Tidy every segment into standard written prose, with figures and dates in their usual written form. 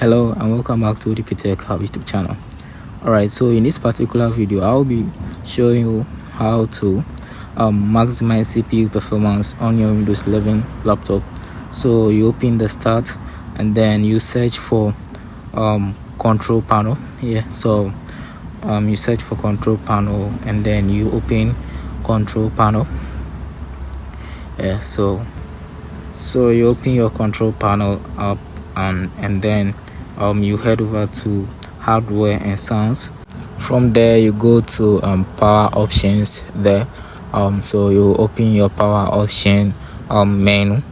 Hello and welcome back to the Tech Hub YouTube channel. Alright, so in this particular video I'll be showing you how to maximize CPU performance on your Windows 11 laptop. So you open the start and then you search for control panel here. So you search for control panel and then you open control panel. So you open your control panel up and then you head over to hardware and sounds. From there you go to power options there. So you open your power option menu,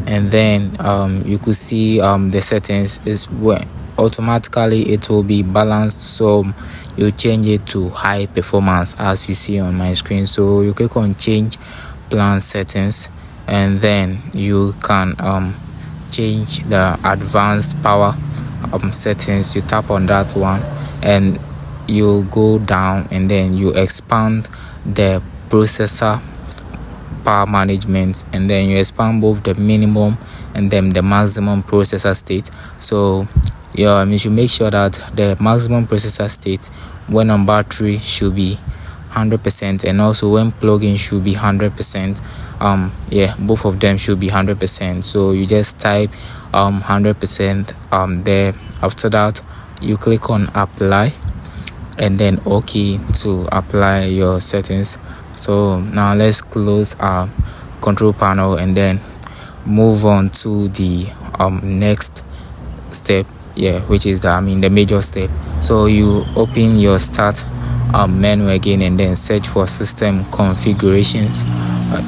and then you could see the settings is where automatically it will be balanced, so you change it to high performance as you see on my screen. So you click on change plan settings and then you can change the advanced power settings. You tap on that one and you go down and then you expand the processor power management, and then you expand both the minimum and then the maximum processor state. So you should make sure that the maximum processor state when on battery should be 100%, and also when plug-in should be 100%. Both of them should be 100%. So you just type 100% there. After that you click on apply and then OK to apply your settings. So now let's close our control panel and then move on to the next step, which is the major step. So you open your start menu again and then search for system configurations.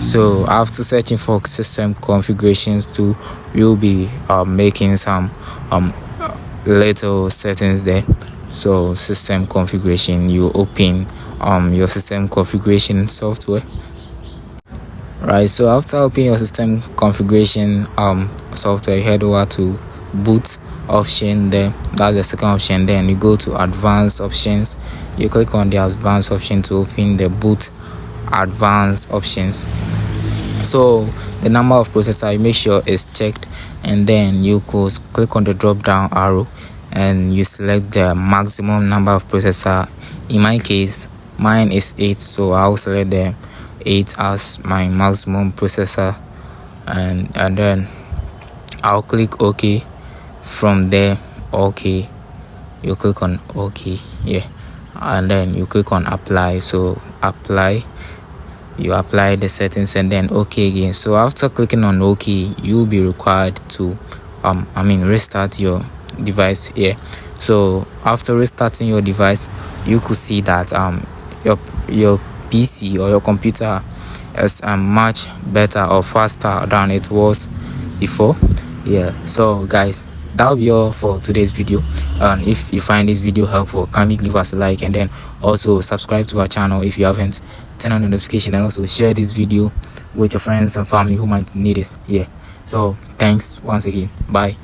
So after searching for system configurations too, you'll be making some little settings there. So system configuration, you open your system configuration software. Right, so after opening your system configuration software, you head over to boot option there. That's the second option. Then you go to advanced options. You click on the advanced option to open the boot advanced options. So the number of processor, you make sure is checked, and then you go click on the drop down arrow and you select the maximum number of processor. In my case, mine is 8, so I'll select the 8 as my maximum processor, and then I'll click OK. From there, OK, you click on OK, and then you click on apply. So apply, you apply the settings and then OK again. So after clicking on OK, you'll be required to restart your device here. So after restarting your device, you could see that your PC or your computer is much better or faster than it was before. So guys, that'll be all for today's video. If you find this video helpful, kindly leave us a like and then also subscribe to our channel if you haven't. Turn on the notification and also share this video with your friends and family who might need it. So thanks once again. Bye.